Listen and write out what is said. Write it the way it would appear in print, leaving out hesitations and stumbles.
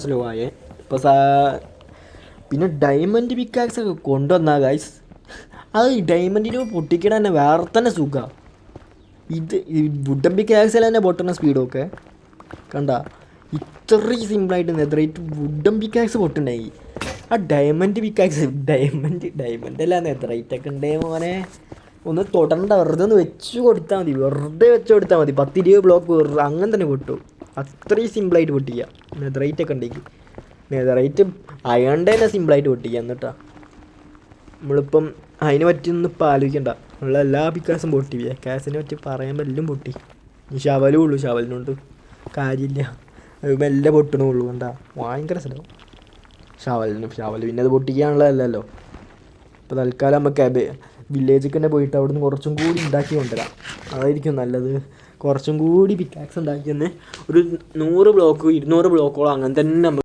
Slow ആയേ ഇപ്പോൾ പിന്നെ ഡയമണ്ട് പിക്കാക്സ് ഒക്കെ കൊണ്ടുവന്നാ ഗൈസ്, അത് ഈ ഡയമണ്ടിന് പൊട്ടിക്കണ തന്നെ വേറെ തന്നെ സുഖമാണ്. ഈ വുഡൻ പിക്കാക്സിൽ തന്നെ പൊട്ടുന്ന സ്പീഡൊക്കെ കണ്ട, ഇത്രയും സിമ്പിളായിട്ട് നെതറൈറ്റ് വുഡൻ പിക്കാക്സ് പൊട്ടുണ്ടായി. ആ ഡയമണ്ട് പിക്കാക്സ് ഡയമണ്ട് അല്ല നെതറൈറ്റ് ഒക്കെ ഉണ്ടേ മോനെ, ഒന്ന് തൊടണ്ട, വെറുതെ ഒന്ന് വെച്ച് കൊടുത്താൽ മതി, വെറുതെ വെച്ച് കൊടുത്താൽ മതി, 10-20 ബ്ലോക്ക് വെറുതെ അങ്ങനെ തന്നെ പൊട്ടും. അത്രയും സിമ്പിളായിട്ട് പൊട്ടിക്കുക നെതറൈറ്റ് ഒക്കെ ഉണ്ടെങ്കിൽ. നെതറൈറ്റ് അയണിൻ്റെ തന്നെ സിമ്പിളായിട്ട് പൊട്ടിക്കുക. എന്നിട്ടാ നമ്മളിപ്പം അതിനെ പറ്റിയൊന്നും ഇപ്പം ആലോചിക്കണ്ട, ഉള്ള എല്ലാ പിക്കാസും പൊട്ടി. പിക്കാസിനെ പറ്റി പറയുമ്പോൾ എല്ലാം പൊട്ടി. ഈ ശവലും ഉള്ളൂ, ശവലിനോണ്ട് കാര്യമില്ല, മെല്ലെ പൊട്ടണുള്ളൂ. കണ്ടാ ഭയങ്കര സ്ഥലം ശവൽ പിന്നെ അത് പൊട്ടിക്കാനുള്ളതല്ലല്ലോ. ഇപ്പോൾ തൽക്കാലം നമുക്ക് വില്ലേജിൽ തന്നെ പോയിട്ട് അവിടുന്ന് കുറച്ചും കൂടി ഉണ്ടാക്കി കൊണ്ടുവരാം, അതായിരിക്കും നല്ലത്. കുറച്ചും കൂടി പിക്കാക്സ് ഉണ്ടാക്കി തന്നെ ഒരു 100 ബ്ലോക്ക് 200 ബ്ലോക്കോളം അങ്ങനെ തന്നെ നമുക്ക്